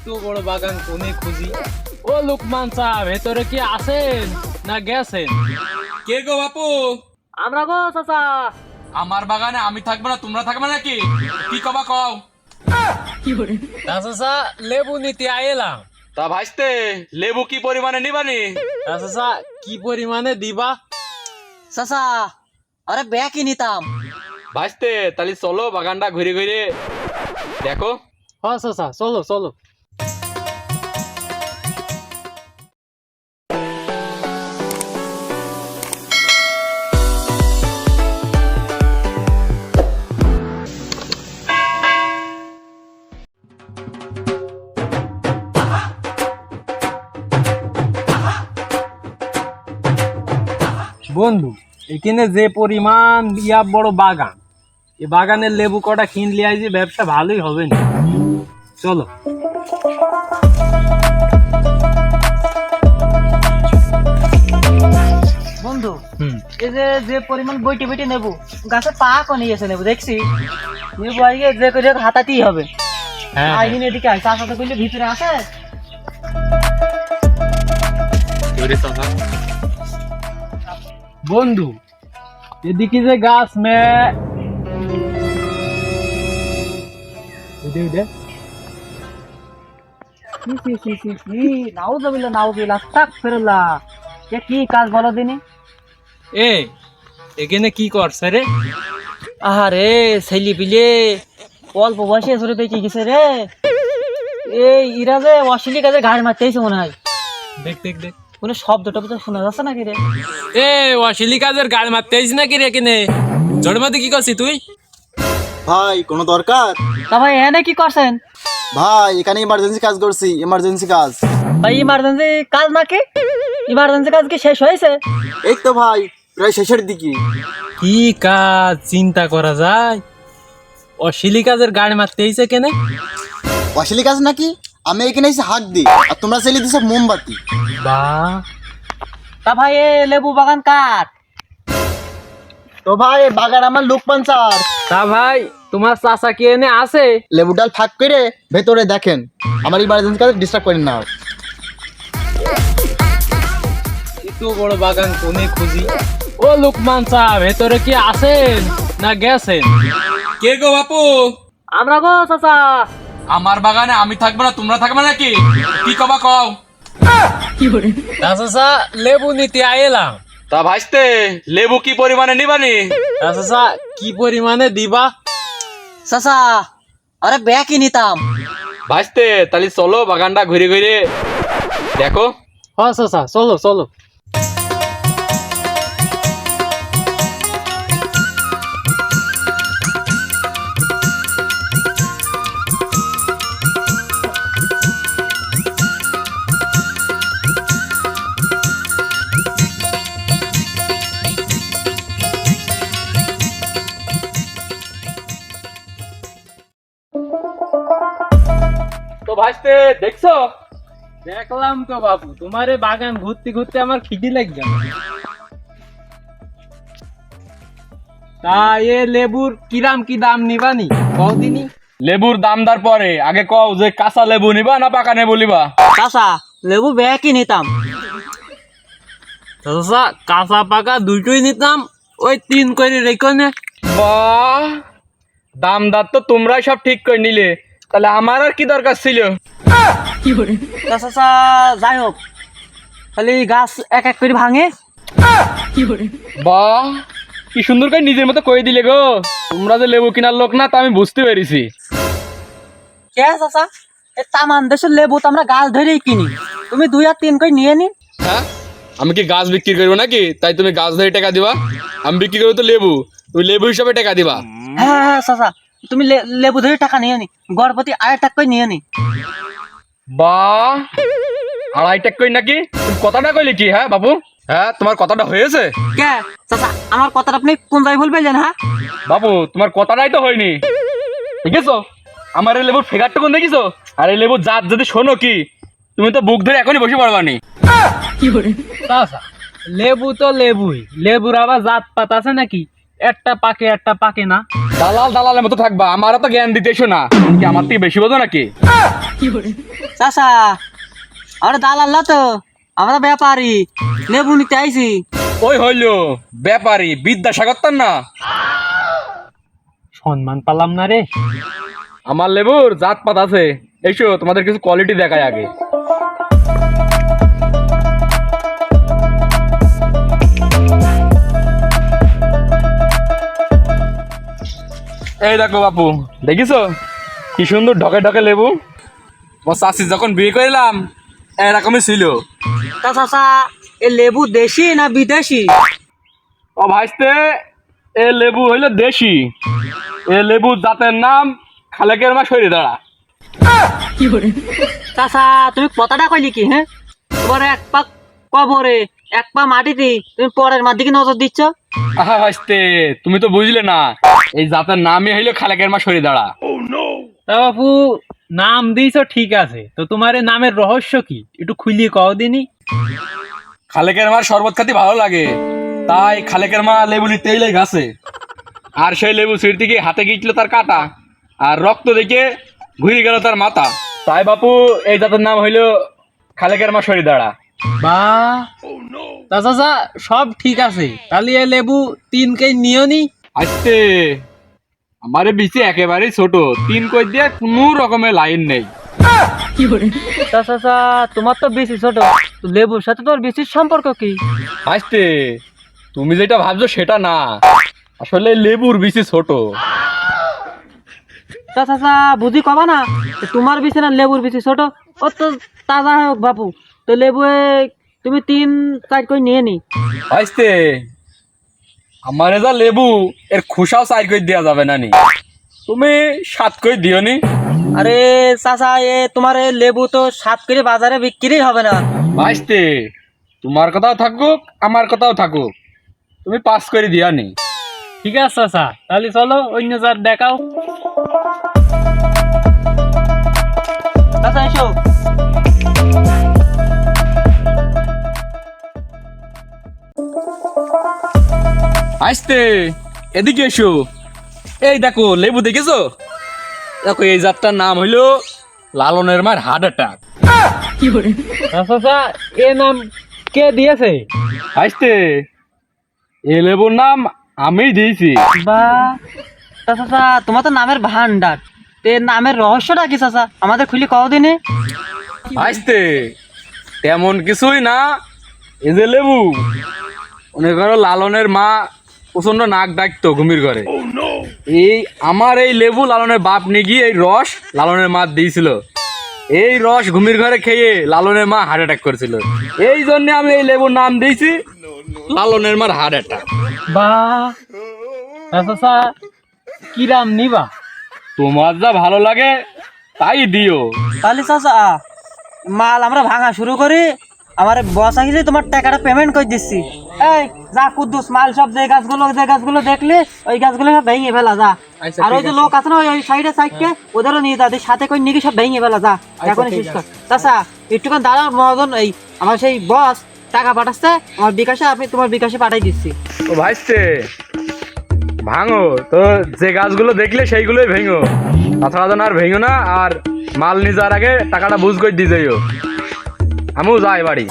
এত বড় বাগান কোনে খুঁজি। ও লুকমান চা ভেতরে কি আছেন না গেছেন? কে গো বাপু? আমরা গো চাচা। আমার বাগানে আমি থাকবো না তোমরা থাকবে নাকি? কি কবা কও? চাচা লেবু নিতে আইলাম। তা ভাইস্তে লেবু কি পরিমাণে নিবানি? চাচা কি পরিমাণে দিবা? চাচা আরে ব্যাগই নিতাম। ভাইস্তে তাহলে চলো বাগানটা ঘুরে ঘুরে দেখো। হ্যাঁ চাচা চলো চলো। বন্ধু এখানে যে পরিমাণ বড় বাগান, এই বাগানের লেবু কটা কিনলে আইজি ব্যবসা ভালোই হবে না। চলো। বন্ধু এই যে যে পরিমাণ বইটি বইটি নেবো গাছে পাকও নিয়েছে নেবো দেখছি। নেবো আইগে যে করে হোক হাতাতেই হবে। হ্যাঁ আইগিন এদিকে আয় চাচা তো কইলে ভিতরে আছে। বন্ধু এদিকে যে গাছ নাউজুবিল্লাহ আস্তাগফিরুল্লাহ। এ কি কাজ বলো দিনি? এ এখানে কি করছে রে? আহারে ছেলি পিলে অল্প বয়সে চলে পেয়ে কি গেছে রে। এই ইরা যে অশ্লীল কাজে ঘাড় মারতেইছে মনে হয়। দেখ দেখ দেখ কোনো শব্দ টব্দ শোনা যাচ্ছে নাকি রে? এ অশ্লীল কাজের গাল মারতে আইস নাকি রে? এখানে জড়মাতে কি করছিস তুই? ভাই কোনো দরকার? তা ভাই এনে কি করছেন? ভাই এখানে ইমার্জেন্সি কাজ করছি, ইমার্জেন্সি কাজ। ভাই ইমার্জেন্সি কাজ নাকি? ইমার্জেন্সি কাজ কি শেষ হয়েছে? এই তো ভাই প্রায় শেষের দিকে। কি কাজ চিন্তা করা যায়? অশ্লীল কাজের গাড়ি মারতে আইছে কেনে? অশ্লীল কাজ নাকি? আমি এখানে এসে হাত দিই আর তোমরা চালিয়ে দিছো মোমবাতি। বাহ, তা ভাই এ লেবু বাগান কার? তো ভাই বাগান আমার লোকমান স্যার। তা ভাই তোমার চাচা কি এনে আছে? লেবু ডাল ফাঁক করে ভেতরে দেখেন, আমার ইমার্জেন্সি কাজ ডিস্টার্ব করেন না। এত বড় বাগান কোনে খুঁজি। ও লুকমান চা ভেতরে কি আছেন না গেছেন? কে গো বাপু? আমরা গো চাচা। আমার বাগানে আমি থাকবো না তোমরা থাকবে নাকি? কি কবা কও? চাচা লেবু নিতে আইলাম। তা ভাইস্তে লেবু কি পরিমাণে নিবানি? চাচা কি পরিমাণে দিবা? চাচা আরে ব্যাগই নিতাম। ভাইস্তে তাহলে চলো বাগানটা ঘুরে ঘুরে দেখো। হ্যাঁ চাচা চলো চলো। তো ভাইস্তে দেখছো? দেখলাম তো বাবু, তোমার এই বাগান ঘুরতে ঘুরতে আমার খিদে লেগে গেল। তা এ লেবুর কিরাম কি দাম নিবানি কদিনই? লেবুর দামদার পরে আগে কও যে কাঁচা লেবু নিবা না পাকা লেবু নিবা? চাচা লেবু ব্যাগই নিতাম। চাচা কাঁচা পাকা দুটোই নিতাম, ওই 3 করে রেখো নে। বাহ, দামদার তো তোমরাই সব ঠিক করে নিলে, তাহলে আমার আর কি দরকার ছিল? তা চাচা যাই হোক খালি গাছ এক এক করে ভাঙে। বাহ, কি সুন্দর করে নিজের মতো কই দিলে গো। তোমরা যে লেবু কেনার লোক না তা আমি বুঝতে পেরেছি। কে চাচা এ তামান দেশের লেবু তো আমরা গাছ ধরেই কিনি, তুমি 2 আর 3 করে নিয়ে নি। হ্যাঁ, আমি কি গাছ বিক্রি করবো নাকি তাই তুমি গাছ ধরে টাকা দিবা? আমি বিক্রি করবো তো লেবু, তুমি লেবু হিসাবে টাকা দিবা। হ্যাঁ হ্যাঁ চাচা তুমি লেবু ধরে টাকা নিয়ে নি, গড়পতি 2.5 টাকা করে নিয়ে নি। বাহ, 2.5 টাকা কই নাকি? তুমি কথাটা কইলে কি? হ্যাঁ বাবু, হ্যাঁ তোমার কথাটা হয়েছে? কে চাচা আমার কথাটা আপনি কোন জায়গায় ভুল বললেন? হ্যাঁ বাবু তোমার কথাটাই তো হয়নি, দেখেছো আমার এই লেবুর ফিগারটা কোন দেখিছো? আর এই লেবুর জাত যদি শোনো কি, তুমি তো বুক ধরে এখনই বসে পড়বানি। চাচা লেবু তো লেবুই, লেবুর আবার জাত পাত আছে নাকি? একটা পাকে না। দালাল দালালের মতো থাকবা, আমারও তো জ্ঞান দিতে এসো না। তুমি কি আমার থেকে বেশি বোঝো নাকি? চাচা আমরা দালাল না তো, আমরা ব্যাপারী, লেবু নিতে আইছি। ওই হইলো ব্যাপারী বিদ্যাসাগর তার না? সম্মান পালাম না রে। আমার লেবুর জাত পাত আছে, এসো তোমাদের কিছু কোয়ালিটি দেখায় আগে। এই দেখো বাপু, দেখিছো কি সুন্দর ঢকে ঢকে লেবু? তোমার চাষি যখন বিয়ে করলাম এরকমই ছিল। তা চাচা এ লেবু দেশি না বিদেশি? ও ভাইস্তে, এ লেবু হইলো দেশি। এ লেবু জাতের নাম খালেকের মা সরি দাঁড়া। চাচা তুমি কথাটা কইলি কি? হ্যাঁ, তোমার এক পা কবরে এক পা মাটিতে, তুমি পরের মার দিকে নজর দিচ্ছ। আহা ভাইস্তে, তুমি তো বুঝলে না, এই জাতের নামই হইলো খালেকের মা সরি দাঁড়া। তা বাপু নাম দিয়েছো ঠিক আছে, তো তোমার এই নামের রহস্য কি একটু খুলিয়ে কও দিনি। খালেকের মার শরবত খাতে ভালো লাগে, তাই খালেকের মা লেবু নিতেই লাই গাছে। আর সেই লেবু ছিঁড়তে গিয়ে হাতে গিয়েছিল তার কাটা, আর রক্ত দেখে ঘুরে গেল তার মাথা। তাই বাপু এই জাতের নাম হইলো খালেকের মা সরি দাঁড়া। বা তা চাচা সব ঠিক আছে, তাহলে এই লেবু 3 কেজি নিও নি। আস্তে, আমারে বিচে একেবারেই ছোট, 3 কই দিয়ে কোনো রকমের লাইন নেই। তা চাচা তোমার তো বেশি ছোট, তো লেবুর সাথে তোমার বেশি সম্পর্ক কি? আস্তে, তুমি যেটা ভাবছো সেটা না, আসলে লেবুর বিচি ছোট। তা চাচা বুঝি কবা না, যে তোমার বেশি না লেবুর বেশি ছোট? ও তো তাজা হোক বাপু, তো লেবু তুমি 3-4 কই নিয়ে নি। আস্তে, আমারে যা লেবু এর খোসাও 4 কই দেওয়া যাবে না নি, তুমি 7 কই দিও নি। আরে চাচা তোমার এই লেবু তো 7 করে বাজারে বিক্রি হবে না। আস্তে, তোমার কথাও থাকুক আমার কথাও থাকুক, তুমি 5 করে দিয়া নি। ঠিক আছে চাচা, তাহলে চলো অন্য জাত দেখাও। চাচা এসো। আস্তে, এদিকে এসো। এই দেখো লেবু দেখেছো? দেখো এই জাতটার নাম হইলো লালনের মার হার্ট অ্যাটাক। চাচা এ নাম কে দিয়েছে? আস্তে, এই লেবুর নাম আমি দিয়েছি। বা তা চাচা তোমার তো নামের ভান্ডার, তে নামের রহস্যটা কি চাচা আমাদের খুলি কও দিনে। আস্তে, তেমন কিছুই না। এই যে লেবু, মনে করো লালনের মা প্রচন্ড নাক ডাকতো ঘুমির ঘরে। এই আমার এই লেবু লালনের বাপ নিয়ে গিয়ে এই রস লালনের মা দিয়েছিল। এই রস ঘুমির ঘরে খেয়ে লালনের মা হার্ট অ্যাটাক করেছিল। এই জন্য আমি এই লেবুর নাম দিয়েছি লালনের মার হার্ট অ্যাটাক। বা চাচা কিরাম নিবা? তোমার যা ভালো লাগে তাই দিও। তাহলে চাচা মাল আমরা ভাঙা শুরু করি, আমার বস আসলে তোমার টাকাটা পেমেন্ট করে দিচ্ছি। এই যা কুদ্দুস মাল সব যে গাছগুলো দেখলে ওই গাছগুলো সব ভেঙে ফেলা যা। আচ্ছা, আর ওই যে লোক আছে না ওই সাইডে সাইডকে ওদেরও নিয়ে যা, দিয়ে সাথে করে নিয়ে গিয়ে সব ভেঙে ফেলা যা। এখন শেষ কর চাচা, একটুখান দাঁড়াও মহাজন, এই আমার সেই বস টাকা পাঠাচ্ছে আমার বিকাশে, আপনি তোমার বিকাশে পাঠাই দিচ্ছি। ও ভাইস্তে, ভাঙো তো, যে গাছগুলো দেখলে সেইগুলোই ভেঙো, তাছাড়া যেন আর ভেঙো না। আর মাল নিয়ে যাওয়ার আগে টাকাটা বুঝ করে দিয়ে যাইও। আমিও যাই বাড়ি।